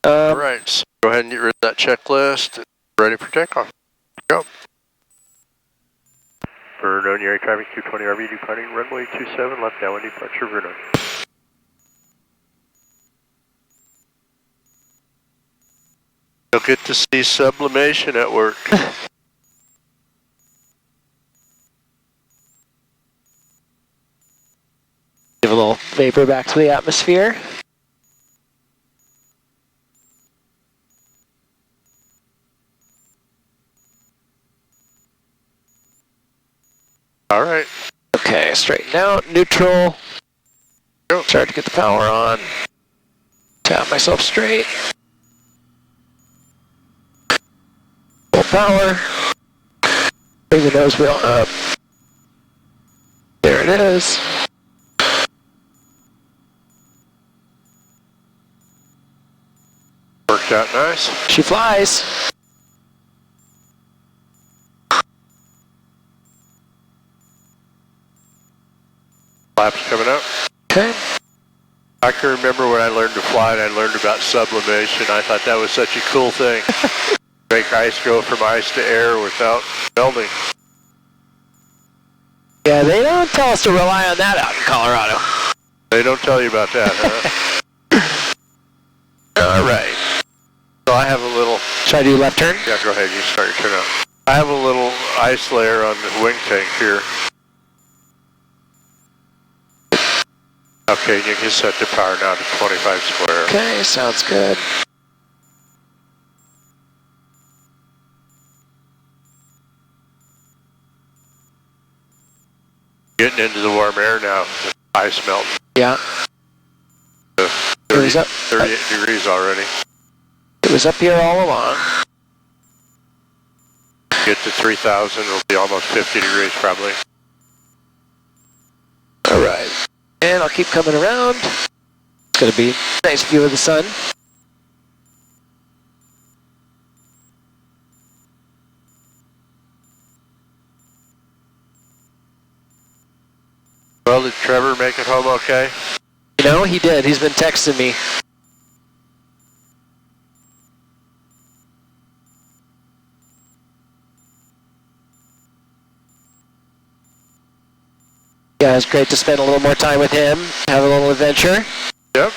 All right, so go ahead and get rid of that checklist. Ready for takeoff. Go. For known area traffic 220RV, departing runway 27, left downwind departure, Bruno. You'll get to see sublimation at work. Give a little vapor back to the atmosphere. All right. Okay, straighten out, neutral. Go. Start to get the power on. Tap myself straight. Full power. Bring the nose wheel up. There it is. Worked out nice. She flies. Flaps coming up. Okay. I can remember when I learned to fly and I learned about sublimation. I thought that was such a cool thing. Make ice go from ice to air without melting. Yeah, they don't tell us to rely on that out in Colorado. They don't tell you about that, huh? All right. So I have a little... Should I do left turn? Yeah, go ahead. You start your turn out. I have a little ice layer on the wing tank here. Okay, you can set the power now to 25 square. Okay, sounds good. Getting into the warm air now. Ice melting. Yeah. 38 degrees already. It was up here all along. Get to 3,000, it'll be almost 50 degrees probably. All right. And I'll keep coming around. It's going to be a nice view of the sun. Well, did Trevor make it home okay? You know, he did. He's been texting me. Yeah, it's great to spend a little more time with him, have a little adventure. Yep.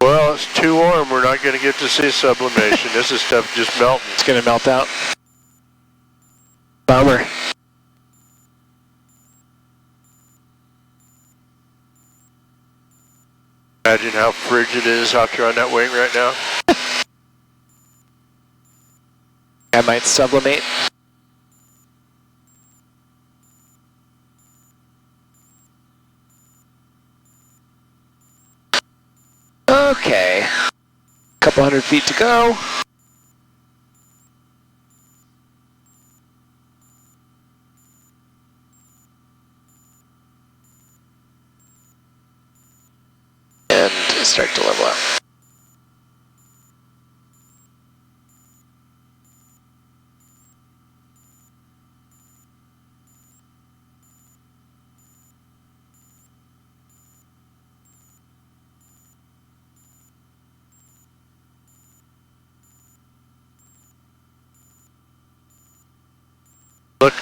Well, it's too warm. We're not going to get to see sublimation. This is stuff just melting. It's going to melt out. Bummer. Imagine how frigid it is out there on that wing right now. I might sublimate. Okay. Couple 100 feet to go. And start to level up.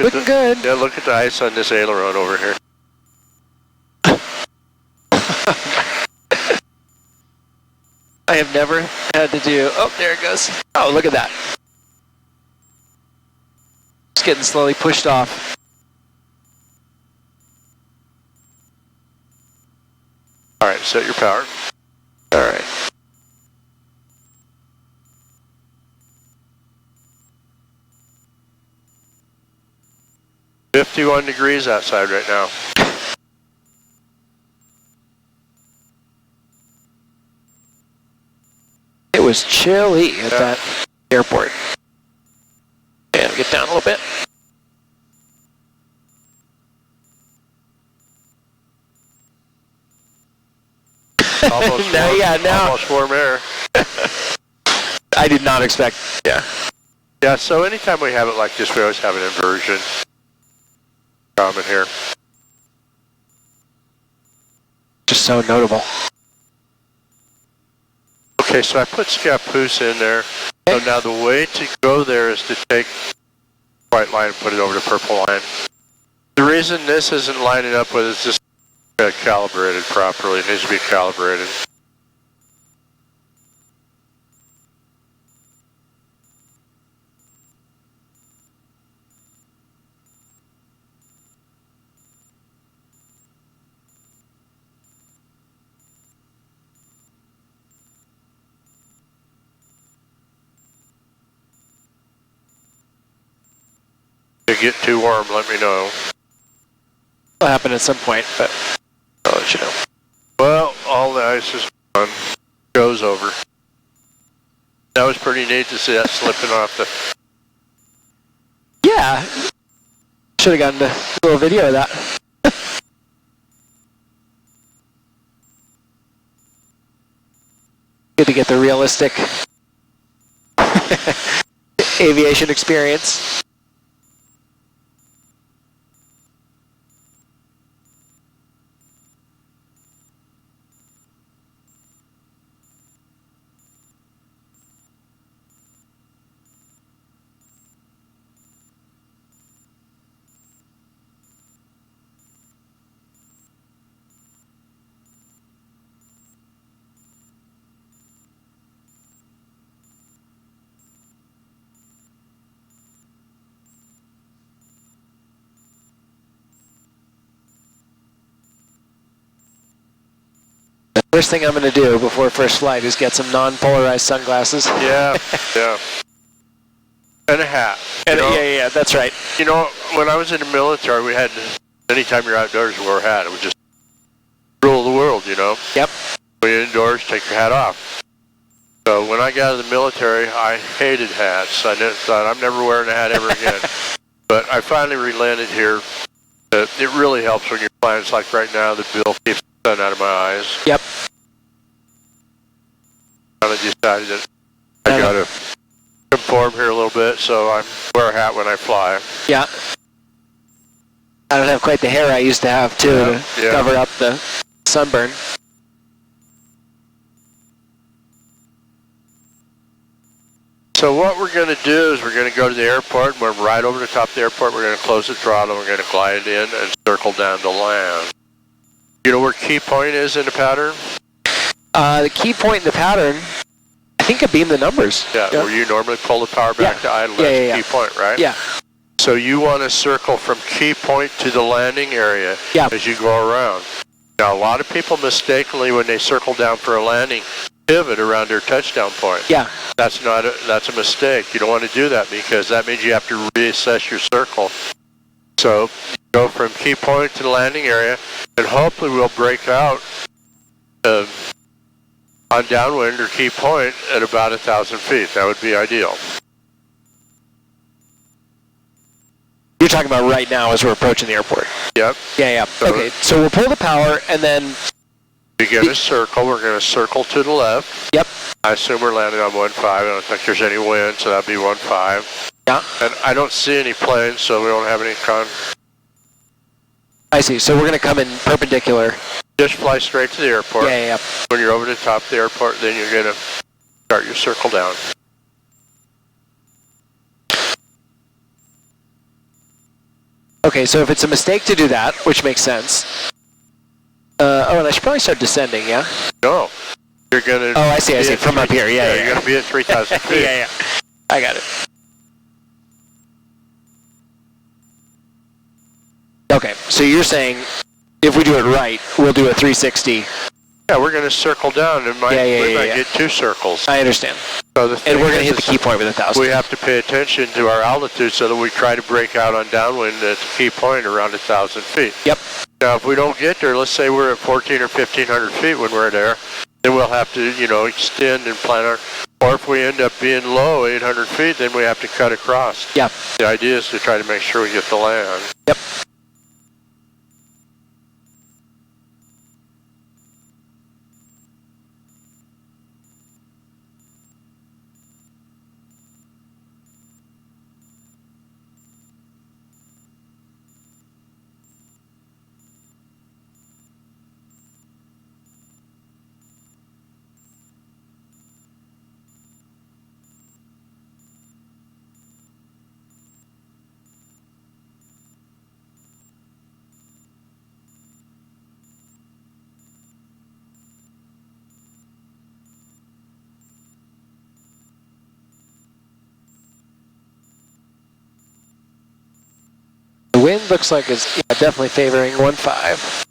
Looking good. Yeah, look at the ice on this aileron over here. I have never had to do, oh, there it goes. Oh, look at that. It's getting slowly pushed off. All right, set your power. All right. $51 degrees outside right now. It was chilly at that airport. And get down a little bit. Almost now, warm, yeah, now. Almost warm air. I did not expect, yeah. Yeah, so anytime we have it like this, we always have an inversion. Common here. so notable. Okay, so I put Scappoose in there. So now the way to go there is to take white line and put it over the purple line. The reason this isn't lining up with is just calibrated properly. It needs to be calibrated. If you get too warm, let me know. It'll happen at some point, but I'll let you know. Well, all the ice is gone. Goes over. That was pretty neat to see that slipping off the... Yeah. Should have gotten a little video of that. Good to get the realistic aviation experience. First thing I'm going to do before first flight is get some non-polarized sunglasses. Yeah, yeah. And a hat. And yeah, that's right. You know, when I was in the military, we had, anytime you're outdoors, you wear a hat. It would just rule the world, you know? Yep. When you're indoors, take your hat off. So when I got out of the military, I hated hats. I thought, I'm never wearing a hat ever again. But I finally relented here. It really helps when you're flying. It's like right now, the bill keeps the sun out of my eyes. Yep. I decided that I got to conform here a little bit, so I wear a hat when I fly. Yeah. I don't have quite the hair I used to have, too, to cover up the sunburn. So what we're going to do is we're going to go to the airport. We're right over the top of the airport. We're going to close the throttle. We're going to glide in and circle down to land. You know where key point is in the pattern? The key point in the pattern, I think I beamed the numbers. Yeah, where you normally pull the power back to idle. That's key point, right? Yeah. So you want to circle from key point to the landing area as you go around. Now, a lot of people mistakenly, when they circle down for a landing, pivot around their touchdown point. Yeah. That's a mistake. You don't want to do that because that means you have to reassess your circle. So go from key point to the landing area, and hopefully we'll break out on downwind or key point at about 1,000 feet. That would be ideal. You're talking about right now as we're approaching the airport? Yep. Yeah. So okay, so we'll pull the power and then... Begin a circle. We're going to circle to the left. Yep. I assume we're landing on 1.5. I don't think there's any wind, so that'd be 1.5. Yeah. And I don't see any planes, so we don't have any I see. So we're going to come in perpendicular. Just fly straight to the airport. Yeah. When you're over the top of the airport, then you're going to start your circle down. Okay, so if it's a mistake to do that, which makes sense. And I should probably start descending, yeah? No. You're going to... Oh, I see. From up here, yeah. You're going to be at 3,000 feet. Yeah. I got it. Okay, so you're saying if we do it right, we'll do a 360. Yeah, we're going to circle down, and we might get two circles. I understand. So and we're going to hit the key point with 1,000. We have to pay attention to our altitude so that we try to break out on downwind at the key point around 1,000 feet. Yep. Now, if we don't get there, let's say we're at 1,400 or 1,500 feet when we're there, then we'll have to, extend and plan our... Or if we end up being low, 800 feet, then we have to cut across. Yeah. The idea is to try to make sure we get the land. Yep. wind looks like it's definitely favoring 1-5.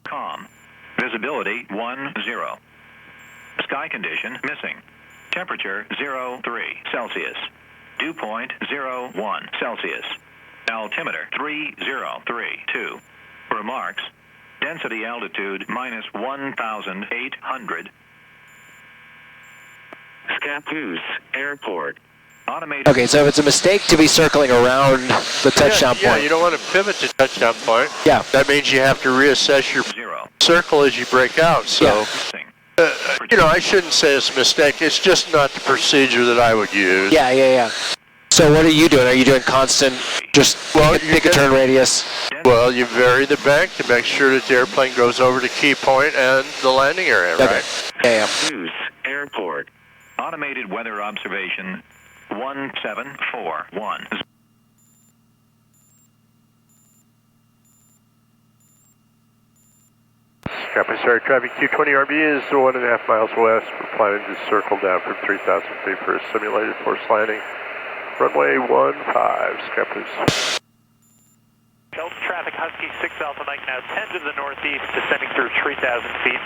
Calm. Visibility 10. Sky condition missing. Temperature 03 Celsius. Dew point 01 Celsius. Altimeter 3032. Remarks. Density altitude minus 1,800. Scappoose Airport. Automated. Okay, so if it's a mistake to be circling around the touchdown Yeah, point. you don't want to pivot to touchdown point. Yeah. That means you have to reassess your circle as you break out. So, I shouldn't say it's a mistake. It's just not the procedure that I would use. Yeah. So what are you doing? Are you doing constant, just pick a turn radius? Well, you vary the bank to make sure that the airplane goes over the key point and the landing area, right? Yeah. Scappoose Airport. Automated weather observation 1741. Scappoose Air traffic 220RV is 1.5 miles west. We're planning to circle down from 3,000 feet for a simulated forced landing. Runway 15, Scappoose. Delta traffic Husky 6 Alpha Mike now 10 to the northeast, descending through 3,000 feet,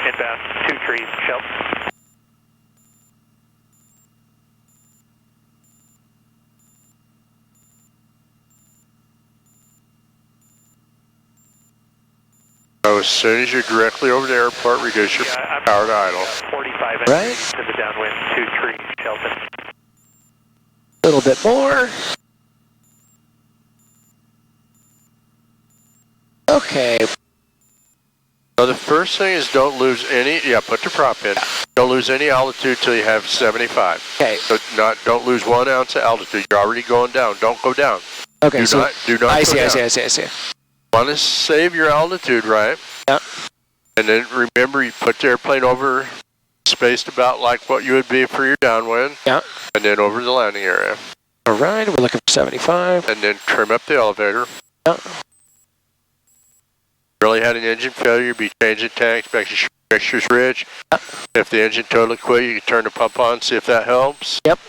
inbound 2 trees, Shelton. So as soon as you're directly over the airport, reduce your power to idle. 45 Right. to the downwind, 2 trees, Shelton. A little bit more. Okay. So the first thing is don't lose any, put the prop in. Don't lose any altitude till you have 75. Okay. So don't lose 1 ounce of altitude. You're already going down. Don't go down. Okay. Do not I go see. down. I see. Want to save your altitude, right? Yeah. And then remember, you put the airplane over, spaced about like what you would be for your downwind. Yeah. And then over the landing area. All right. We're looking for 75. And then trim up the elevator. Yeah. Really had an engine failure, be changing tanks, make sure pressure's rich. Yeah. If the engine totally quit, you can turn the pump on, see if that helps. Yep.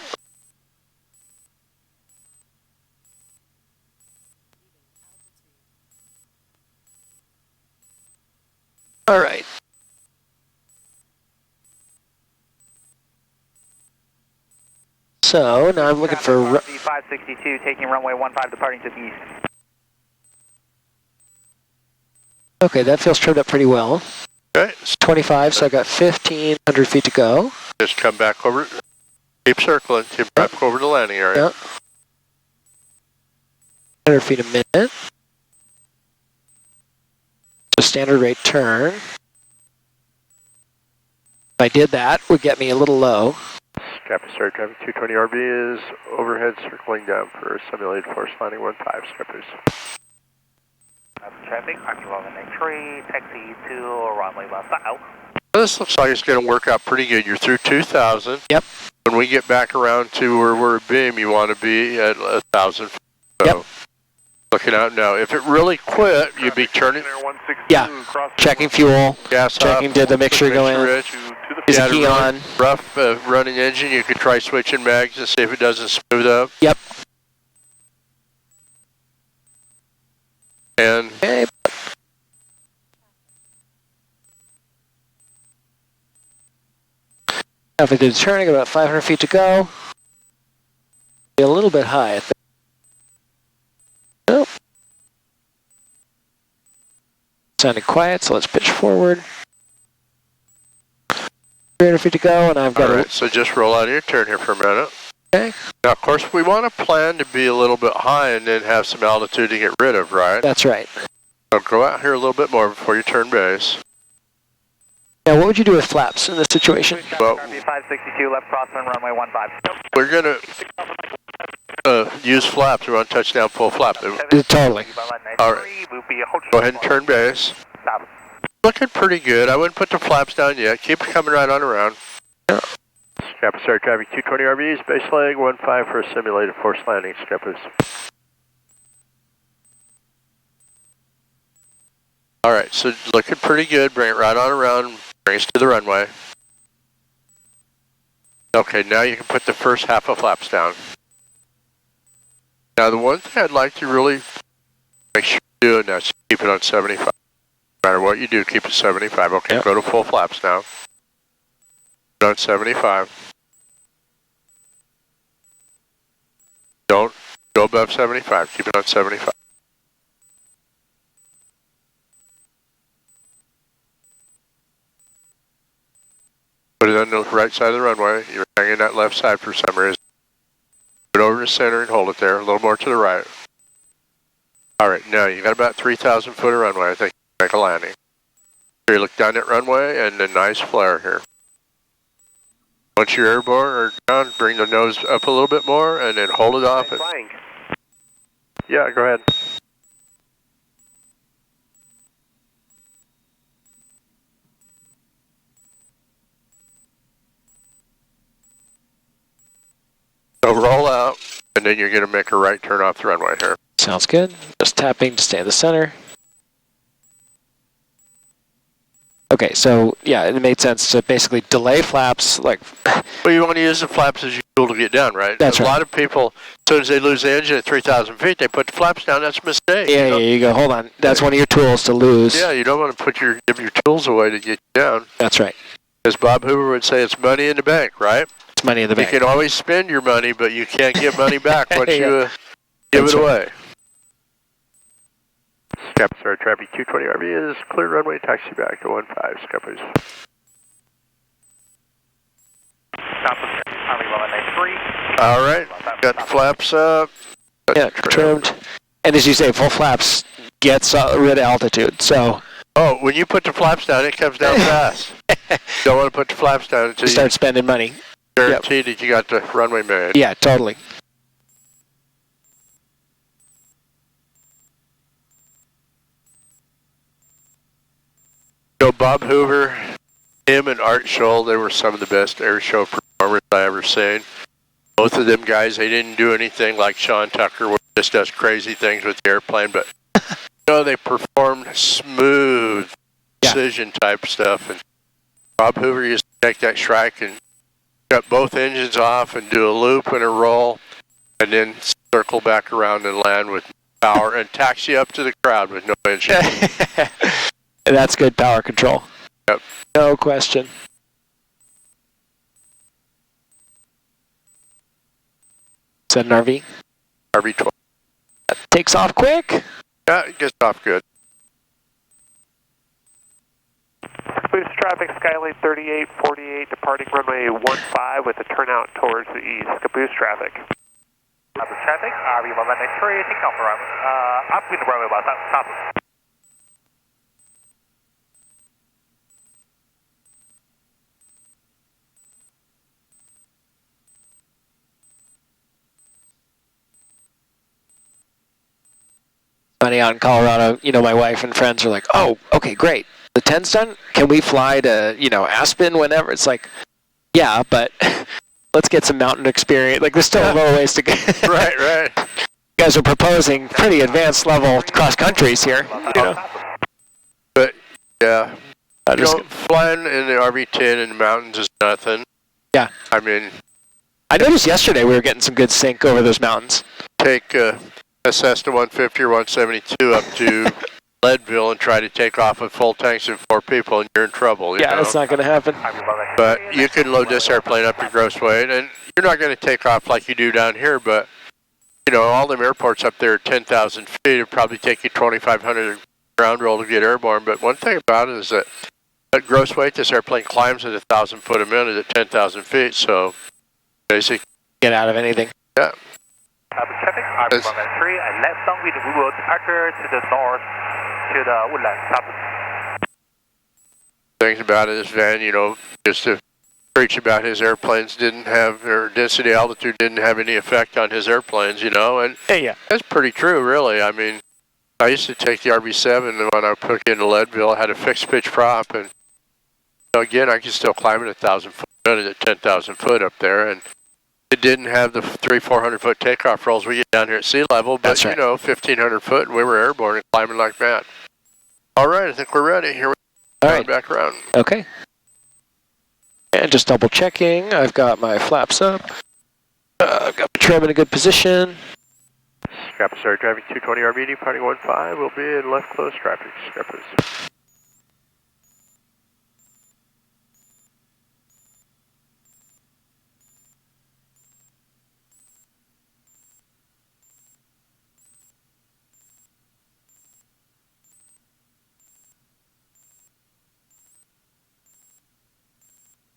All right. So now I'm looking for. 562 taking runway 15 departing to the east. Okay, that feels trimmed up pretty well. Okay. It's 25, so I got 1,500 feet to go. Just come back over, keep circling, keep back over the landing area. Yep. 100 feet a minute. So standard rate turn. If I did that, would get me a little low. Scappoose Air traffic 220RV is overhead circling down for a simulated forced landing 15, Scappoose. Traffic, Army 1193, taxi to runway 15. This looks like it's going to work out pretty good. You're through 2,000. Yep. When we get back around to where we're beam, you want to be at 1,000. So Yep. looking out now. If it really quit, you'd be turning. Yeah. Checking fuel. Gas Checking up, did the mixture go in. rich. Is Yeah, the key on? Rough running engine, you could try switching mags and see if it doesn't smooth up. Yep. And Okay. Now if I did turning, about 500 feet to go. Be a little bit high, I think. Nope. Sounding quiet, so let's pitch forward. 300 feet to go, and I've got all right, so just roll out of your turn here for a minute. Okay. Now, of course, we want to plan to be a little bit high and then have some altitude to get rid of, right? That's right. So go out here a little bit more before you turn base. Now, what would you do with flaps in this situation? Well, 562 left crosswind runway 15. we're going to use flaps. We want to touch down full flap. Totally. All right. Go ahead and turn base. Looking pretty good. I wouldn't put the flaps down yet. Keep it coming right on around. Scappoose Air traffic 220RVs, base leg 15 for a simulated forced landing, Scappoose. All right, so looking pretty good. Bring it right on around. Bring us to the runway. Okay, now you can put the first half of flaps down. Now, the one thing I'd like to really make sure you do, and that's keep it on 75. No matter what you do, keep it 75. Okay, Yep. Go to full flaps now. Put it on 75. Don't go above 75. Keep it on 75. Put it on the right side of the runway. You're hanging that left side for some reason. Put it over the center and hold it there. A little more to the right. All right, now you got about 3,000 foot of runway. I think you can make a landing. Here, you look down that runway and a nice flare here. Once you're airborne or down, bring the nose up a little bit more and then hold it off. Flying. Yeah, go ahead. So roll out, and then you're going to make a right turn off the runway here. Sounds good. Just tapping to stay in the center. Okay, so yeah, it made sense to basically delay flaps, like. Well, you want to use the flaps as usual to get down, right? That's a right. lot of people, as soon as they lose the engine at 3,000 feet, they put the flaps down. That's a mistake. Yeah, yeah, you go. Hold on. That's one of your tools to lose. Yeah, you don't want to give your tools away to get you down. That's right. As Bob Hoover would say, it's money in the bank, right? It's money in the bank. You can always spend your money, but you can't get money back once you give That's it right. away. Captain Star Traffic 220RV is clear runway, taxi back to 15, Scott, please. All right, got the flaps up. Yeah, trimmed. And as you say, full flaps gets rid of altitude, so. Oh, when you put the flaps down, it comes down fast. Don't want to put the flaps down until Start you spending money. guarantee that you got the runway made. Yeah, totally. So Bob Hoover, him and Art Scholl, they were some of the best air show performers I ever seen. Both of them guys, they didn't do anything like Sean Tucker, where he just does crazy things with the airplane, but they performed smooth precision type stuff. And Bob Hoover used to take that Shrike and cut both engines off and do a loop and a roll, and then circle back around and land with power and taxi up to the crowd with no engine. That's good power control. Yep. No question. Is that an RV? RV-12. That takes off quick. Yeah, it gets off good. Boost traffic, Skylane 3848, departing runway 15 with a turnout towards the east. Caboose traffic. Caboose traffic, RV-193, take off runway, up with the runway, stop. Funny, out in Colorado, my wife and friends are like, oh, okay, great. The 10's done? Can we fly to, Aspen whenever? It's like, yeah, but let's get some mountain experience. Like, there's still a little ways to go. Right. You guys are proposing pretty advanced level cross countries here. But, yeah. Flying in the RV-10 in the mountains is nothing. Yeah. I mean, I noticed yesterday we were getting some good sync over those mountains. take a Cessna 150 or 172 up to Leadville and try to take off with full tanks and 4 people, and you're in trouble. You know? That's not going to happen. But you can load this airplane up to gross weight, and you're not going to take off like you do down here, but, all them airports up there at 10,000 feet, it'll probably take you 2,500 ground roll to get airborne. But one thing about it is that at gross weight, this airplane climbs at 1,000 foot a minute at 10,000 feet, so basically... Get out of anything. Yeah. Traffic, RV-193, and left downwind, we will departure to the north to the woodland. Things about it is Van, just to preach about his airplanes didn't have, or density altitude didn't have any effect on his airplanes, and Yeah. that's pretty true, really. I mean, I used to take the RV-7, and when I put it into Leadville, I had a fixed pitch prop, and again, I could still climb at 1,000 foot a minute at 10,000 foot up there, and it didn't have the 300-400 foot takeoff rolls we get down here at sea level, but That's right. 1,500 foot, and we were airborne and climbing like that. All right, I think we're ready. Here we All go. right. Back around. Okay. And just double checking. I've got my flaps up. I've got my trim in a good position. Scrappers are driving 220RV, departing 15. We'll be in left close traffic. Scrappers.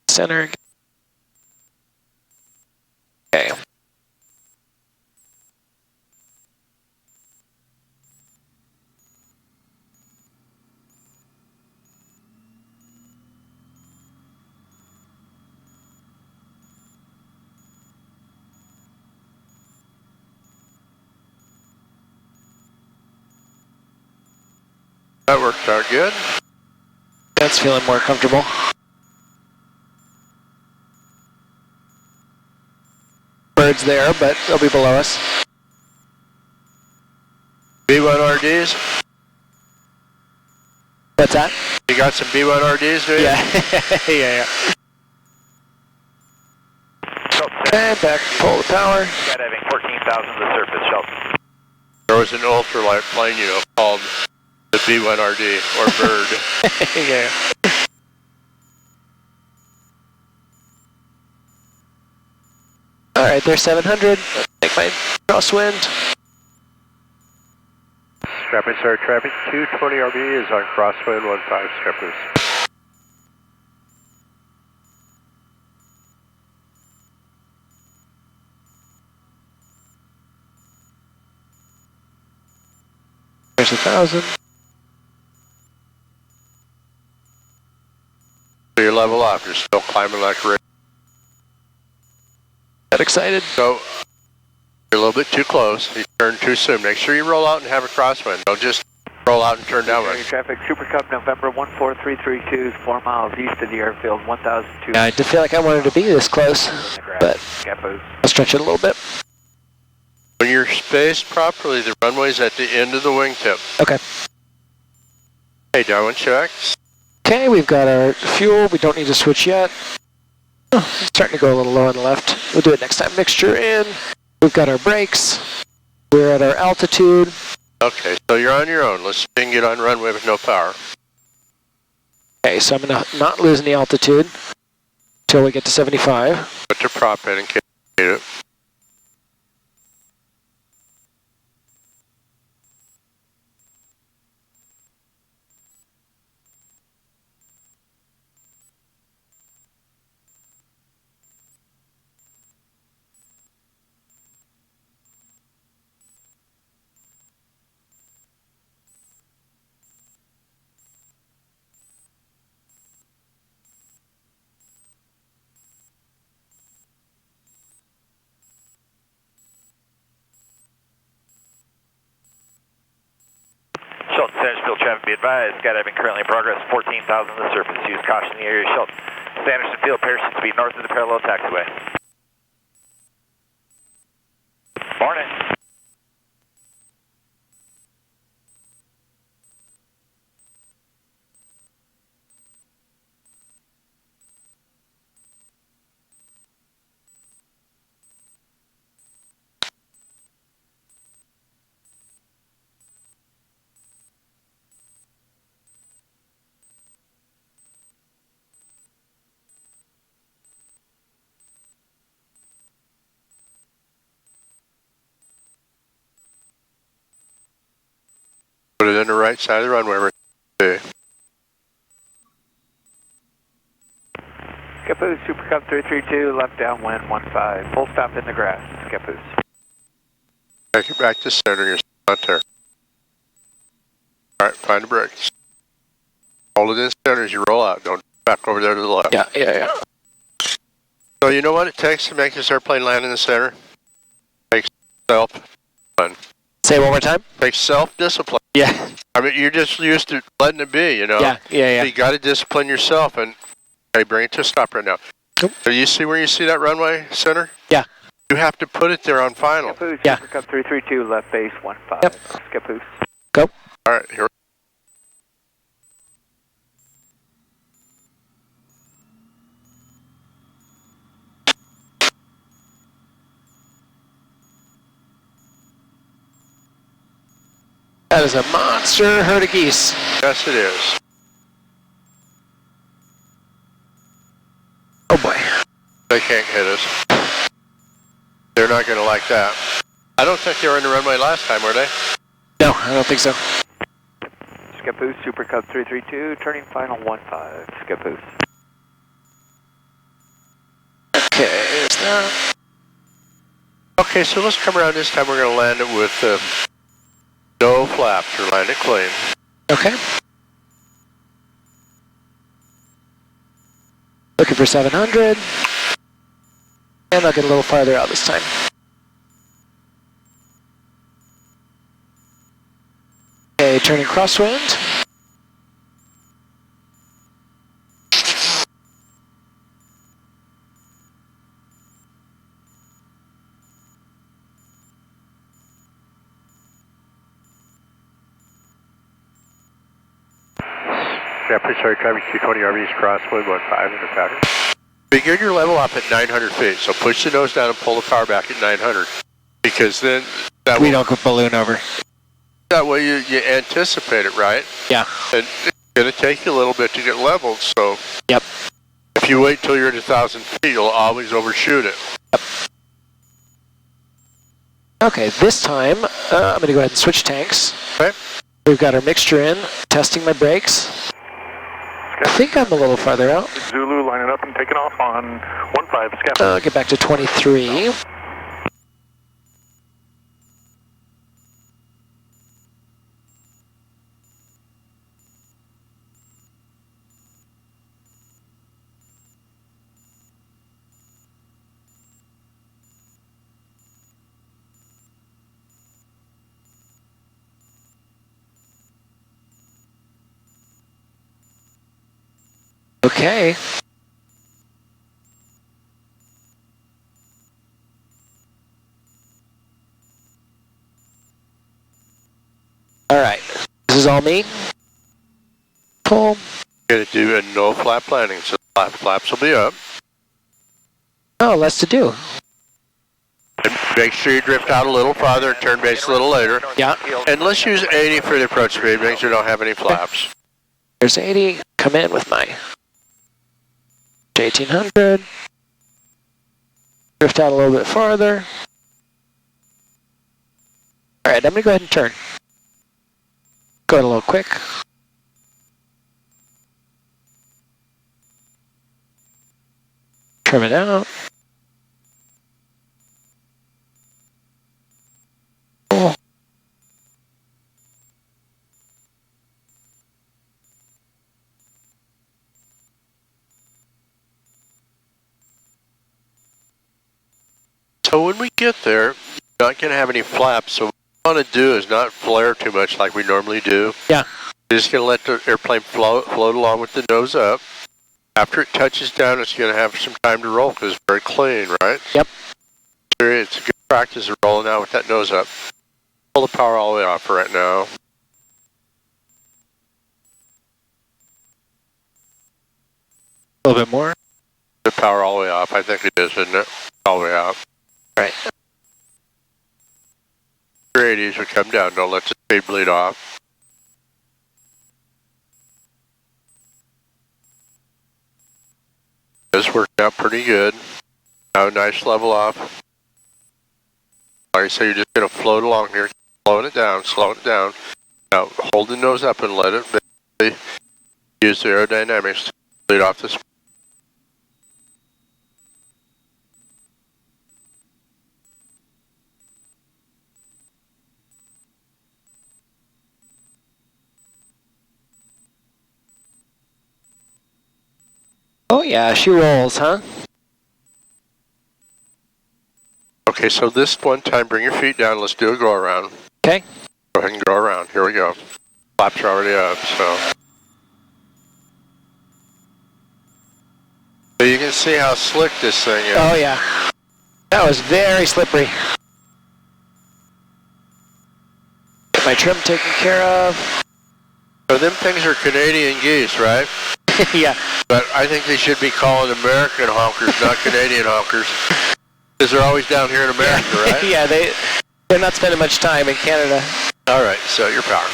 Center. Okay. That worked out good. That's feeling more comfortable. Birds there, but they'll be below us. B1RDs. What's that? You got some B1RDs, do you? Yeah. yeah. And back, pull the power. Skydiving 14,000 to the surface, Shelton. There was an ultralight plane, called the B1RD, or bird. yeah. All right, there's 700. Make my crosswind. Scrapping start traffic 220RV is on crosswind 15 scrappers. There's 1,000. So you're level up, you're still climbing like a rig. That excited? So you're a little bit too close, you turn too soon. Make sure you roll out and have a crosswind. Don't just roll out and turn downwind. Traffic, Super Cub, November 14332 is 4 miles east of the airfield, 1,002. Yeah, I did feel like I wanted to be this close, but I'll stretch it a little bit. When you're spaced properly, the runway's at the end of the wingtip. Okay. Hey, downwind checks. Okay, we've got our fuel. We don't need to switch yet. Oh, it's starting to go a little low on the left. We'll do it next time. Mixture in. We've got our brakes. We're at our altitude. Okay, so you're on your own. Let's see if you can get on runway with no power. Okay, so I'm going to not lose any altitude until we get to 75. Put your prop in case you need it. Shelton, Sandersville traffic, be advised. Skydiving currently in progress, 14,000 to the surface. Use caution in the area, Shelton. Sanderson Field, parachute speed north of the parallel taxiway. Morning. Put it in the right side of the runway. Okay. Caboose, Super Cub 332, left downwind 15. Full stop in the grass, Caboose. Take it back to center. You're not there. All right, find the brakes. Hold it in center as you roll out. Don't back over there to the left. Yeah. So you know what it takes to make this airplane land in the center? It takes self-discipline. Say it one more time. It takes self-discipline. Yeah. I mean, you're just used to letting it be, Yeah. So you got to discipline yourself and, hey, bring it to a stop right now. Nope. So you see where you see that runway center? Yeah. You have to put it there on final. Caboose, Yeah. Super Cub 332, left base 15. Yep. Caboose. Go. All right, here. That is a monster herd of geese. Yes, it is. Oh boy. They can't hit us. They're not going to like that. I don't think they were in the runway last time, were they? No, I don't think so. Skip boost, Super Cub 332, turning final 15. Skip boost. Okay, there's that. Okay, so let's come around this time. We're going to land it with no flaps. Or land it clean. Okay. Looking for 700. And I'll get a little farther out this time. Okay, turning crosswind. Yeah, please sorry, traffic 220RV is crosswind 15 in the pattern. Begin your level up at 900 feet, so push the nose down and pull the car back at 900. Because then We don't go balloon over. that way you anticipate it, right? Yeah. And it's going to take you a little bit to get leveled, so Yep. if you wait till you're at 1,000 feet, you'll always overshoot it. Okay, this time I'm going to go ahead and switch tanks. Okay. We've got our mixture in, testing my brakes. I think I'm a little farther out. Zulu lining up and taking off on 15, scout. I'll get back to 23. Okay. All right. This is all me. Pull. You're going to do a no flap landing, so flaps will be up. Oh, less to do. And make sure you drift out a little farther, turn base a little later. Yeah. And let's use 80 for the approach speed, make sure you don't have any flaps. There's 80. Come in with my 1800. Drift out a little bit farther. All right, I'm going to go ahead and turn. Go ahead a little quick. Trim it out. Oh. So when we get there, you're not going to have any flaps, so what we want to do is not flare too much like we normally do. Yeah. You're just going to let the airplane float along with the nose up. After it touches down, it's going to have some time to roll because it's very clean, right? Yep. So it's a good practice of rolling out with that nose up. Pull the power all the way off for right now. A little bit more. The power all the way off. I think it is, isn't it? All the way out. Right. Your 80s would come down. Don't let the speed bleed off. This worked out pretty good. Now a nice level off. Like I say, you're just going to float along here. Slowing it down, slowing it down. Now hold the nose up and let it use the aerodynamics to bleed off the speed. Oh yeah, she rolls, huh? Okay, so this one time, bring your feet down. Let's do a go around. Okay. Go ahead and go around. Here we go. Flaps are already up, so you can see how slick this thing is. Oh yeah. That was very slippery. Get my trim taken care of. So them things are Canadian geese, right? Yeah. But I think they should be calling American honkers, not Canadian honkers. Because they're always down here in America, right? Yeah, they're not spending much time in Canada. All right, set your power.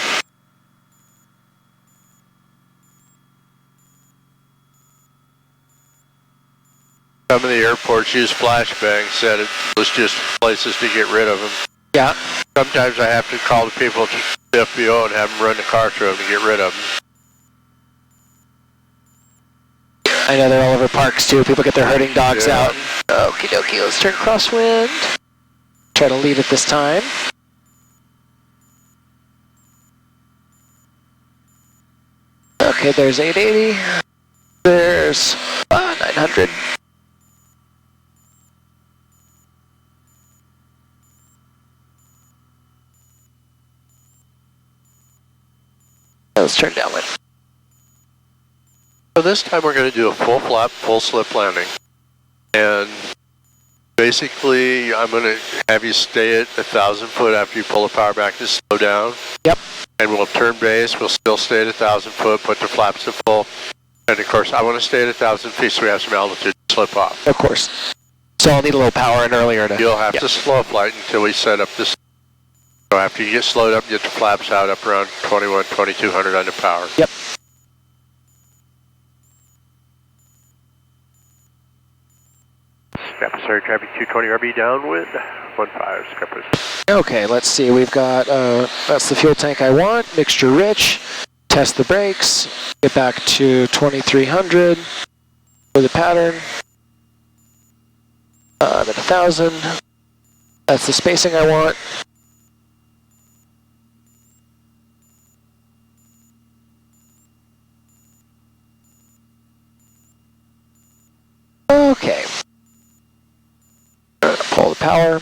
Some of the airports use flashbangs that it was just places to get rid of them. Yeah. Sometimes I have to call the people to the FBO and have them run the car through them to get rid of them. I know they're all over parks too. People get their herding dogs Yeah. out. Okie dokie, let's turn crosswind. Try to lead it this time. Okay, there's 880. There's 900. Let's turn downwind. So this time we're going to do a full flap, full slip landing. And basically I'm going to have you stay at 1,000 foot after you pull the power back to slow down. Yep. And we'll turn base, we'll still stay at 1,000 foot, put the flaps to full. And of course I want to stay at 1,000 feet so we have some altitude to slip off. Of course. So I'll need a little power in earlier to... You'll have to slow flight until we set up this. So after you get slowed up, get the flaps out up around 21, 2200 under power. Yep. Scrappy traffic 220RV downwind, 15, Scrappy. Okay, let's see. We've got, that's the fuel tank I want, mixture rich. Test the brakes, get back to 2300 for the pattern. I'm at 1,000. That's the spacing I want. Okay. Pull the power,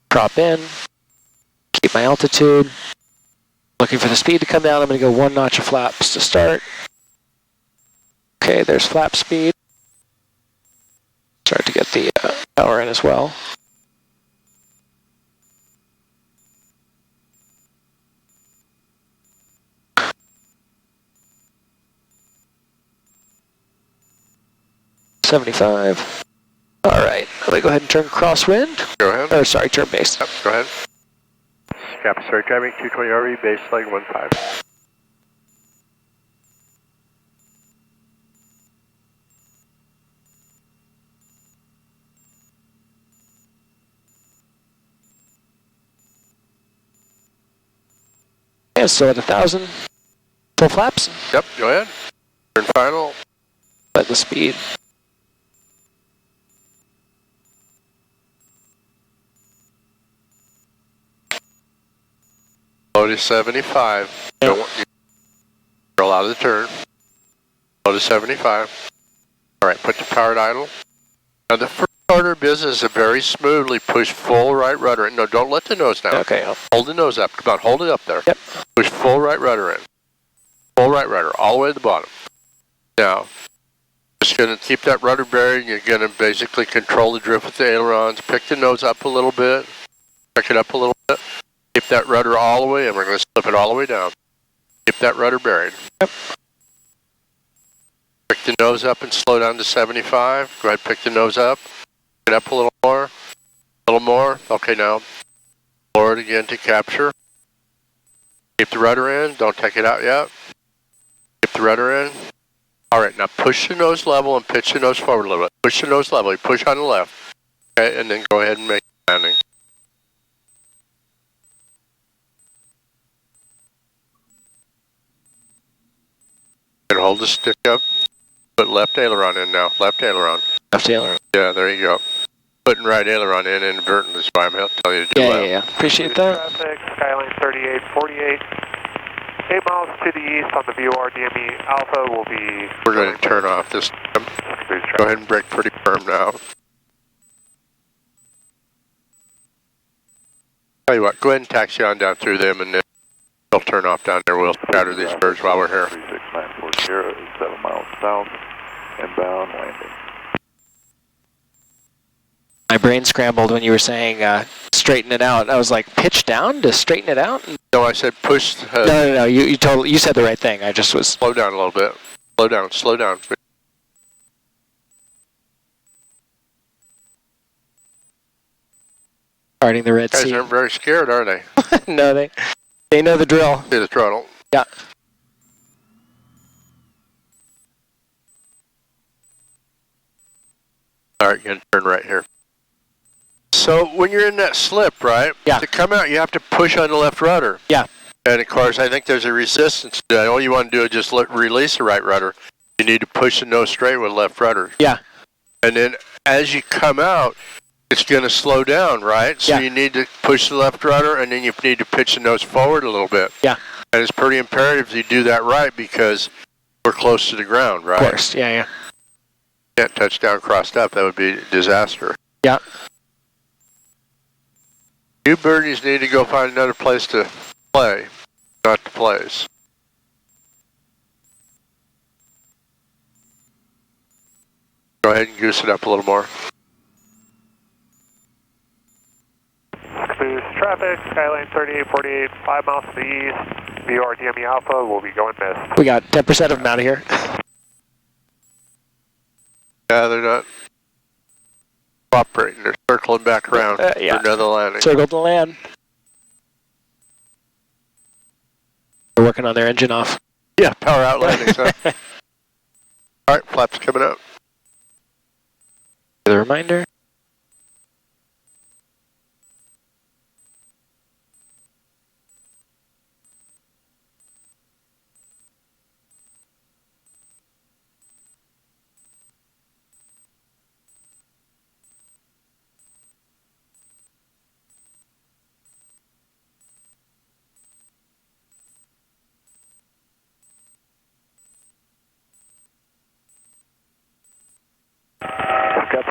drop in, keep my altitude. Looking for the speed to come down. I'm going to go 1 notch of flaps to start. Okay, there's flap speed. Start to get the power in as well. $75. All right, let me go ahead and turn crosswind. Go ahead. Or sorry, turn base. Yep, go ahead. Scrappy traffic 220RV, base leg 15. Yeah, so at 1,000. Full flaps. Yep, go ahead. Turn final. Let the speed. Low to 75. Don't want you roll out of the turn. Low to 75. All right, put the power at idle. Now the first order of business is very smoothly push full right rudder in. No, don't let the nose down. Okay. Hold the nose up. Come on, hold it up there. Yep. Push full right rudder in. Full right rudder, all the way to the bottom. Now, just going to keep that rudder buried. You're going to basically control the drift with the ailerons. Pick the nose up a little bit. Pick it up a little bit. Keep that rudder all the way, and we're going to slip it all the way down. Keep that rudder buried. Yep. Pick the nose up and slow down to 75. Go ahead, pick the nose up. Pick it up a little more. A little more. Okay, now lower it again to capture. Keep the rudder in. Don't take it out yet. Keep the rudder in. All right, now push the nose level and pitch the nose forward a little bit. Push the nose level. You push on the left. Okay, and then go ahead and make the landing. And hold the stick up. Put left aileron in now. Left aileron. Left aileron. Yeah, there you go. Putting right aileron in inadvertently is why I'm telling you to do left. Yeah. Appreciate that. Traffic, Skyline 3848. 8 miles to the east on the VOR DME Alpha will be... We're going to turn off this time. Go ahead and brake pretty firm now. Tell you what, go ahead and taxi on down through them and then they'll turn off down there. We'll scatter these birds while we're here. 36940, 7 miles south, inbound landing. My brain scrambled when you were saying straighten it out. I was like, pitch down to straighten it out? No, I said push. No. You said the right thing. I just was... Slow down a little bit. Slow down, slow down. Starting the Red Guys Sea. aren't very scared, are they? No, they know the drill. See the throttle. Yeah. All right, you're gonna turn right here. So when you're in that slip, right? Yeah. To come out, you have to push on the left rudder. Yeah. And of course, I think there's a resistance to that. All you want to do is just release the right rudder. You need to push the nose straight with left rudder. Yeah. And then as you come out, it's going to slow down, right? So Yeah. you need to push the left rudder, and then you need to pitch the nose forward a little bit. Yeah. And it's pretty imperative you do that right because we're close to the ground, right? Of course. Yeah, yeah. Can't touch down crossed up. That would be a disaster. Yeah. You birdies need to go find another place to play, not the place. Go ahead and goose it up a little more. Boost traffic, Skyline 3848, 5 miles to the east. VOR DME Alpha will be going missed. We got 10% of them out of here. Yeah, they're not cooperating. They're circling back around Yeah. for another landing. Circle to land. They're working on their engine off. Yeah, power out landings, huh? All right, flaps coming up. The reminder.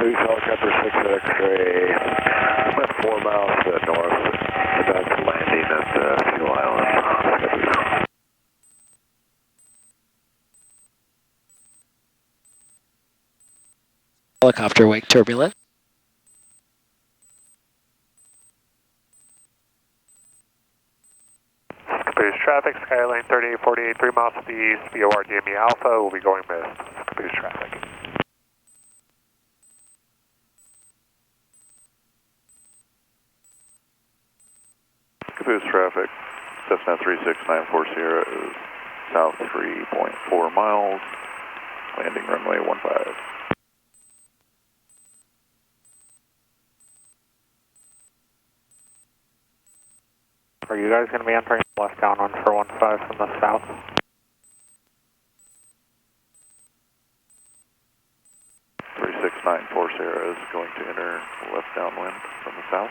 Boost helicopter 6 X-ray, about 4 miles north, about to landing at Fuel Island. Helicopter wake turbulent. Caboose traffic, Skyline 3848, 3 miles to the east. VOR DME Alpha will be going missed. Caboose traffic. Caboose traffic, Cessna 36940 Sierra is south 3.4 miles, landing runway 15. Are you guys going to be entering left down on for 15 from the south? Sierra is going to enter left downwind from the south.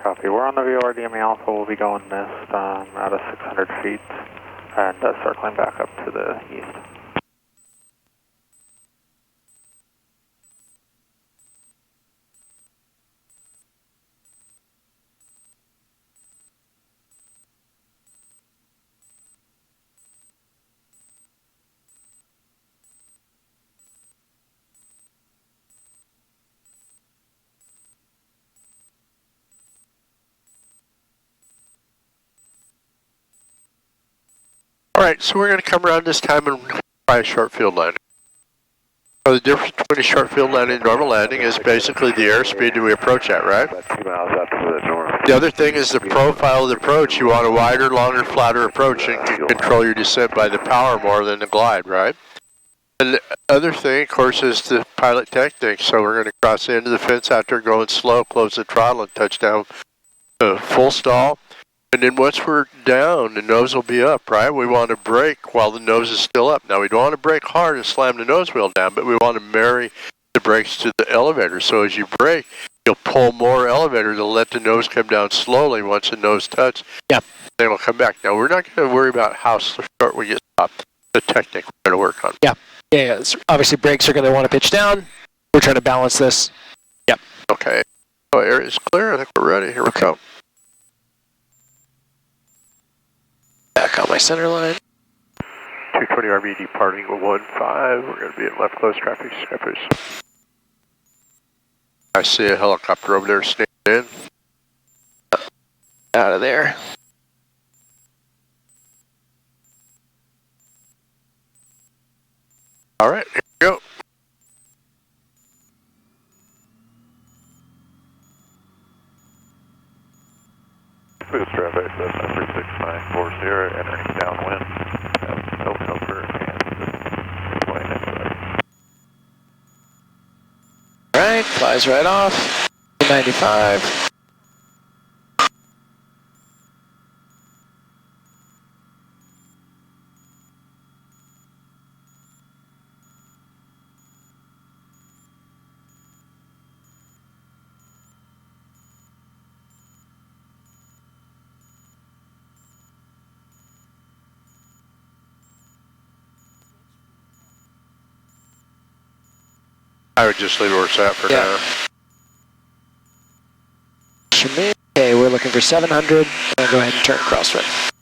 Copy. We're on the VOR DME Alpha. We'll be going missed out of 600 feet and circling back up to the east. All right, so we're going to come around this time and try a short field landing. So the difference between a short field landing and normal landing is basically the airspeed that we approach at, right? About 2 miles out to the north. The other thing is the profile of the approach. You want a wider, longer, flatter approach and can control your descent by the power more than the glide, right? And the other thing, of course, is the pilot technique. So we're going to cross the end of the fence out there going slow, close the throttle, and touch down full stall. And then once we're down, the nose will be up, right? We want to brake while the nose is still up. Now, we don't want to brake hard and slam the nose wheel down, but we want to marry the brakes to the elevator. So as you brake, you'll pull more elevator to let the nose come down slowly once the nose touches. Yeah. Then it'll come back. Now, we're not going to worry about how short we get stopped. The technique we're going to work on. Yeah. Yeah. Obviously, brakes are going to want to pitch down. We're trying to balance this. Yep. Okay. Oh, area's clear. I think we're ready. Here we go. Back on my center line. 220RV departing at 15. We're going to be at left close traffic skippers. I see a helicopter over there sneaking in. Out of there. All right, here we go. number 6940, entering downwind, no cover, and flying inside. Alright, flies right off. 95. I would just leave it where it's at for now. For me, okay, we're looking for 700. I'll go ahead and turn crosswind.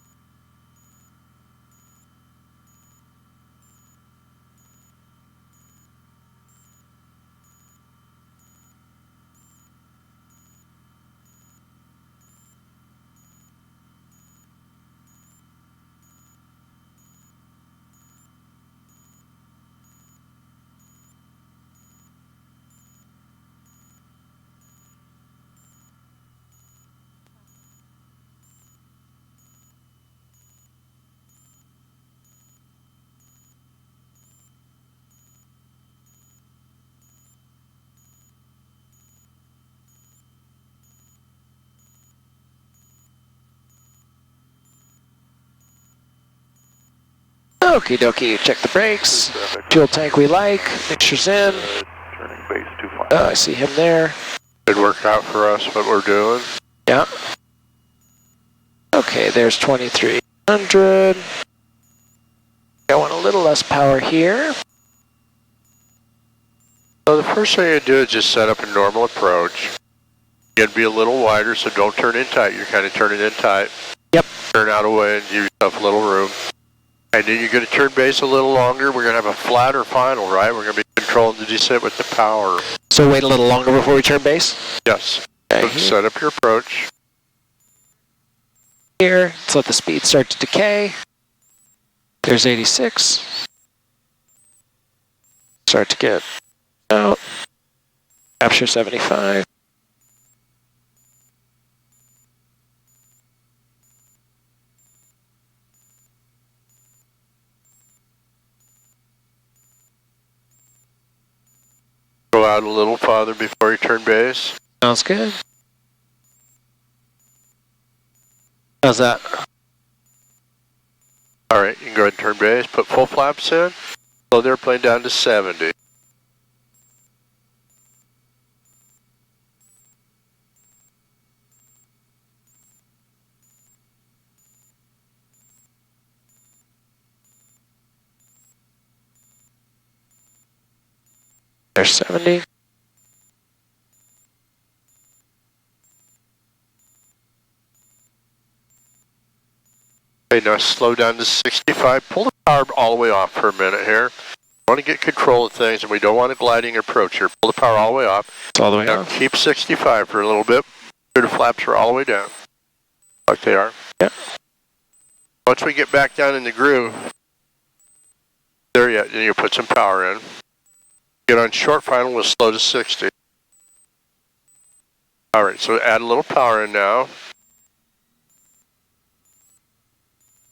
Okie dokie, check the brakes. Fuel tank we like. Mixture's in. Turning base 25. Oh, I see him there. Good work out for us, what we're doing. Yeah. Okay, there's 2300. I want a little less power here. So the first thing you do is just set up a normal approach. You gotta be a little wider, so don't turn in tight. You're kind of turning in tight. Yep. Turn out of the way and give yourself a little room. And then you're gonna turn base a little longer. We're gonna have a flatter final, right? We're gonna be controlling the descent with the power. So wait a little longer before we turn base? Yes. Okay, So set up your approach. here, let's let the speed start to decay. There's 86. Start to get out. Capture 75. Go out a little farther before you turn base. Sounds good. How's that? All right, you can go ahead and turn base. Put full flaps in. Slow the airplane down to 70. There's 70. Okay, now slow down to 65. Pull the power all the way off for a minute here. We want to get control of things, and we don't want a gliding approach here. Pull the power all the way off. It's all the way Now off. keep 65 for a little bit. The flaps are all the way down, like they are. Yeah. Once we get back down in the groove, there yet, then you put some power in. Get on short final, we'll slow to 60. All right, so add a little power in now.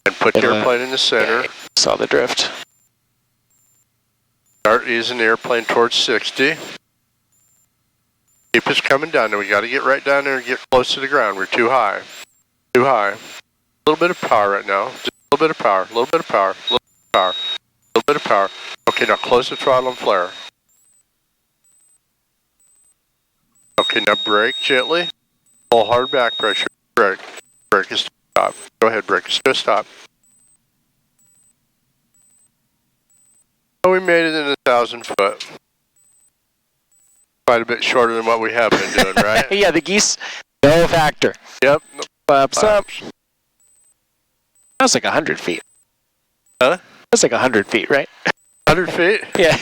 And put the airplane in the center. Okay. Saw the drift. Start easing the airplane towards 60. Keep us coming down there. We got to get right down there and get close to the ground. We're too high. Too high. A little bit of power right now. Just a little bit of power. A little bit of power. A little bit of power. A little bit of power. Okay, now close the throttle and flare. Okay, now brake gently. Pull hard back pressure. Brake. Brake is to stop. Go ahead, brake is to stop. Oh, we made it in 1,000 foot. Quite a bit shorter than what we have been doing, right? Yeah, the geese, no factor. Yep. Flaps up. That's like 100 feet. Huh? That's like 100 feet, right? 100 feet? Yeah.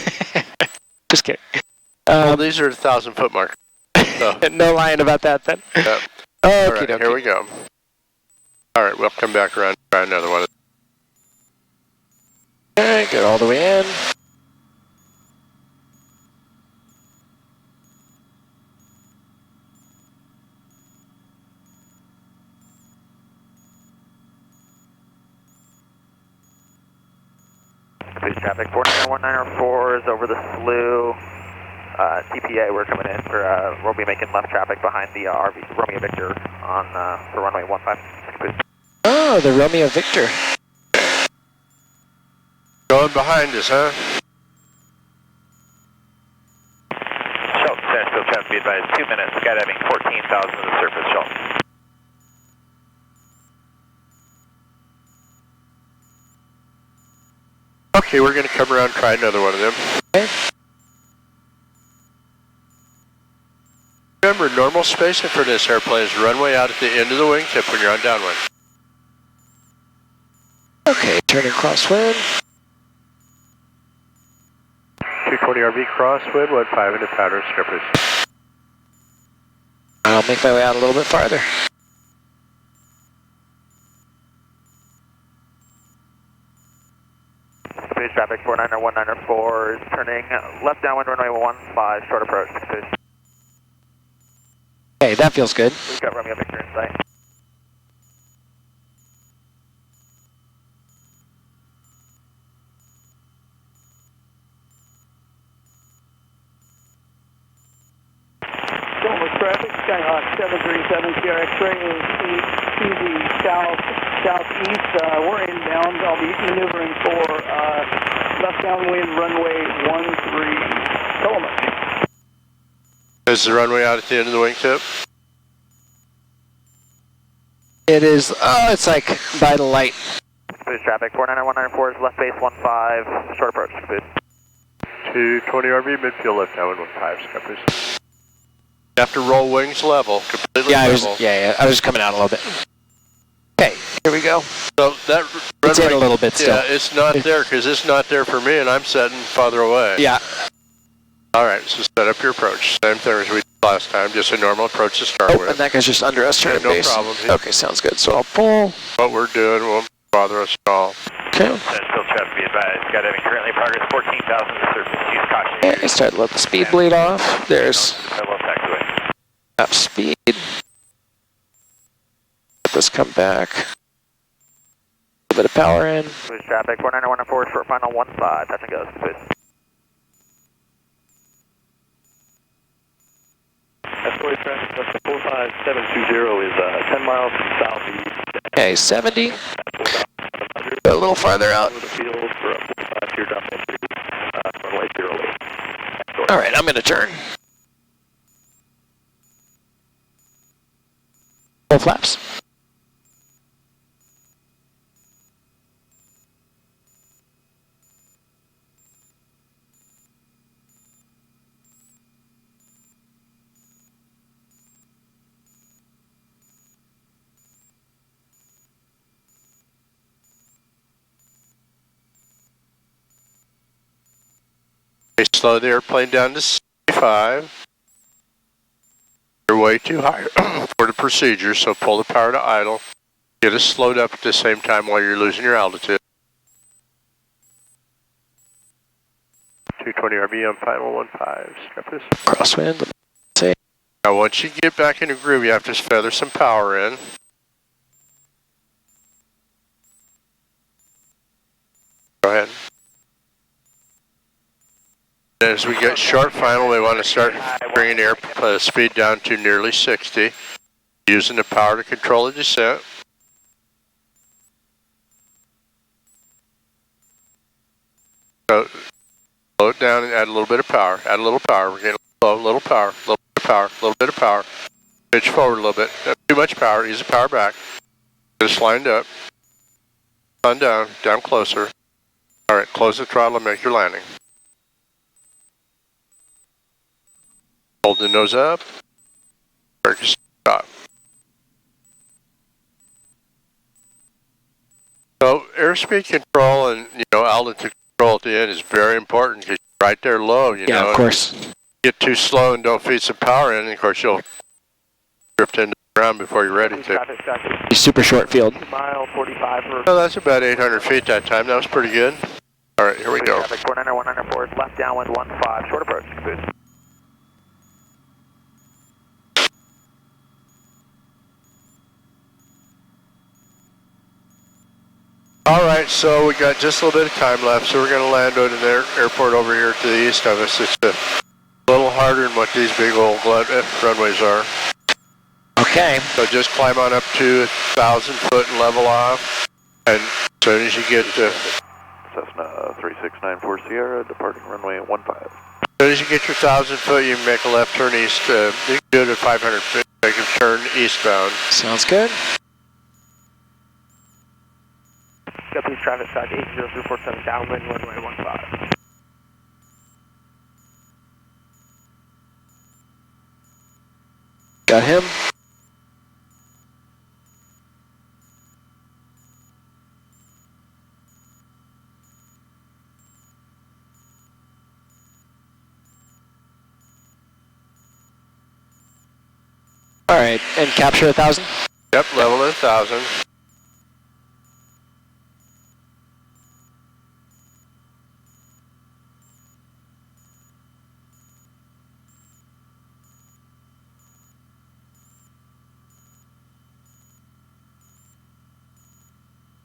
Just kidding. Well, these are 1,000 foot mark. So. No lying about that then. Yep. Okay, All right, here we go. All right, we'll come back around and try another one. All right, get all the way in. traffic, 4901904 is over the slough. TPA, we're coming in for, we'll be making left traffic behind the RV, Romeo Victor on for runway 15. Oh, the Romeo Victor. Going behind us, huh? Shelton, Sandersfield traffic, be advised, 2 minutes, skydiving 14,000 to the surface, Shelton. Okay, we're going to come around and try another one of them. Okay. Remember, normal spacing for this airplane is runway out at the end of the wingtip when you're on downwind. Okay, turning crosswind. 220RV crosswind, 15 into powder strippers. I'll make my way out a little bit farther. Space traffic 4901904 is turning left downwind runway 15, short approach. Hey, that feels good. We've got Romeo Victor in sight. Dover traffic, Skyhawk 737 CRX-ray is to the southeast. We're inbound. I'll be maneuvering for left downwind runway 13, Tillamook. Is the runway out at the end of the wingtip? It is, oh, it's like by the light. Space traffic 4901904 is left base 15, short approach. 220RV midfield left downwind 15, strippers. You have to roll wings level, completely Yeah, level. I was coming out a little bit. Okay, here we go. So that It's in runway, a little bit still. yeah, it's not there because it's not there for me and I'm setting farther away. Yeah. All right, so set up your approach. Same thing as we did last time, just a normal approach to start Oh, with. and that guy's just under us turning no base. problem. Okay, sounds good. So I'll pull. What we're doing won't bother us at all. Okay. Sandersfield traffic, be advised. Skydiving currently in progress 14,000 to the surface. Use caution. Okay, start to let the speed bleed off. There's Parallel taxiway. up speed. Let this come back. A little bit of power in. Space traffic 4901904 short final 15, touch and go. Space. Escort traffic, Cessna 45720 is 10 miles southeast. Okay, 70. Go a little farther out. Over the field for a 45 teardrop entry, runway 08. All right, I'm going to turn. Full flaps. Okay, slow the airplane down to 65. You're way too high for the procedure, so pull the power to idle. Get us slowed up at the same time while you're losing your altitude. 220RV on final 15, strippers. Crosswind. Say. Now once you get back in the groove, you have to feather some power in. Go ahead. As we get short final, we want to start bringing air speed down to nearly 60, using the power to control the descent. So slow it down and add a little bit of power. Add a little power. We're getting low, little power, little bit of power, little bit of power. Pitch forward a little bit. Too much power. Ease the power back. Get us lined up. On down, down closer. All right, close the throttle and make your landing. Hold the nose up. Stop. So airspeed control and altitude control at the end is very important because you're right there low. You know, Of course. Get too slow and don't feed some power in, and of course you'll drift into the ground before you're ready to. Super short field. Mile 45 for So that's about 800 feet that time. That was pretty good. All right, here we go. Traffic 4901904 is left downwind 15, short approach. Boost. All right, so we got just a little bit of time left, so we're going to land on an airport over here to the east of us. It's a little harder than what these big old runways are. Okay. So just climb on up to 1,000 foot and level off. And as soon as you get to... Cessna 3694 Sierra, departing runway 15. As soon as you get your 1,000 foot, you can make a left turn east. You can do it at 500 feet, make a turn eastbound. Sounds good. Please traffic side 80347 downwind runway 15. Got him. All right, and capture 1,000? Yep, level at 1,000.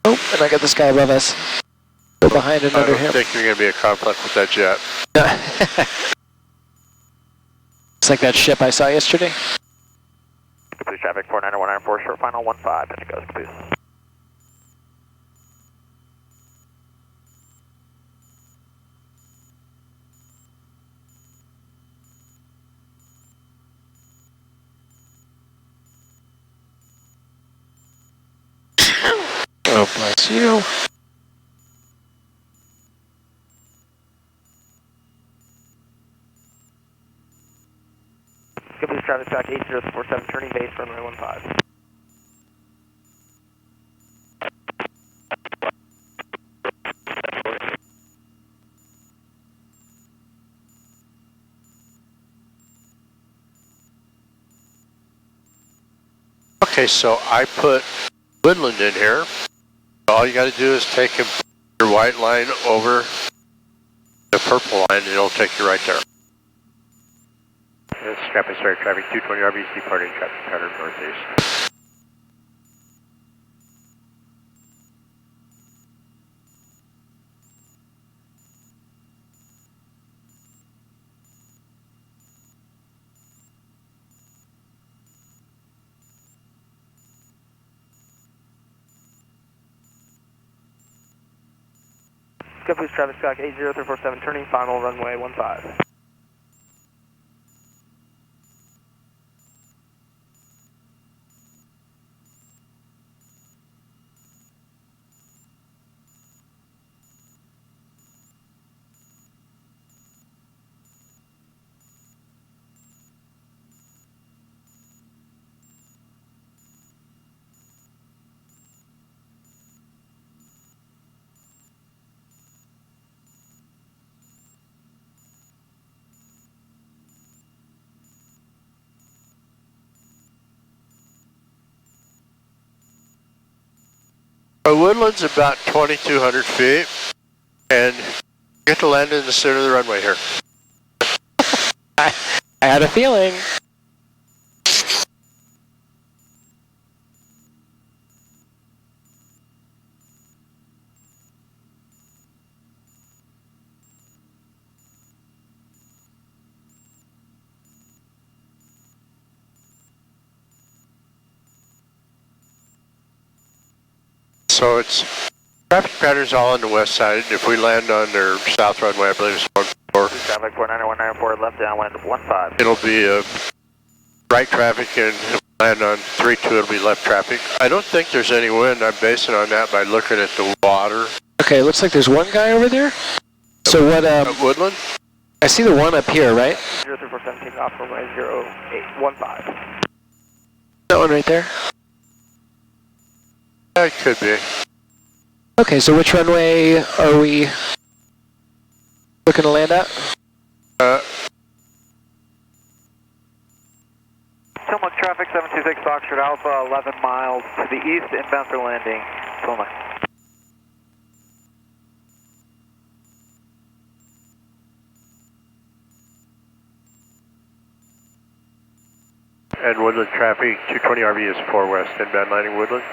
Oh, and I got this guy above us. Go behind and I under don't him. think you're going to be a conflict with that jet. It's like that ship I saw yesterday. Please traffic 49194 short final 15. Indigo, please. Oh, bless you. Please traffic back 8047 turning base runway 15. Okay, so I put Woodland in here. All you got to do is take your white line over the purple line and it'll take you right there. This is traffic start traffic 220RV departing traffic pattern northeast. Please traffic Skyhawk 80347 turning final runway 15. Woodland's about 2,200 feet, and you get to land in the center of the runway here. I had a feeling. So it's traffic patterns all on the west side. If we land on their south runway, I believe it's 14. Traffic 49194 left downwind 15. It'll be right traffic, and if we land on 32, it'll be left traffic. I don't think there's any wind. I'm basing on that by looking at the water. Okay, it looks like there's one guy over there. So what, Woodland? I see the one up here, right? 0347 taking off runway 0815. That one right there? Yeah, it could be. Okay, so which runway are we looking to land at? Tillamook traffic 726 Foxtrot Alpha, 11 miles to the east, inbound for landing. Tillamook. And Woodland traffic 220RV is 4 west, inbound landing Woodland.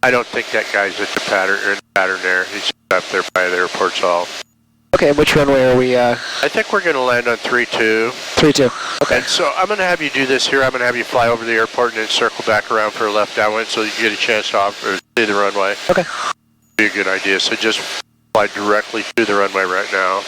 I don't think that guy's at the pattern there. He's up there by the airport's all. Okay, which runway are we? I think we're going to land on 32. 32. Okay. And so I'm going to have you do this here. I'm going to have you fly over the airport and then circle back around for a left downwind so you get a chance to see the runway. Okay. Be a good idea. So just fly directly to the runway right now.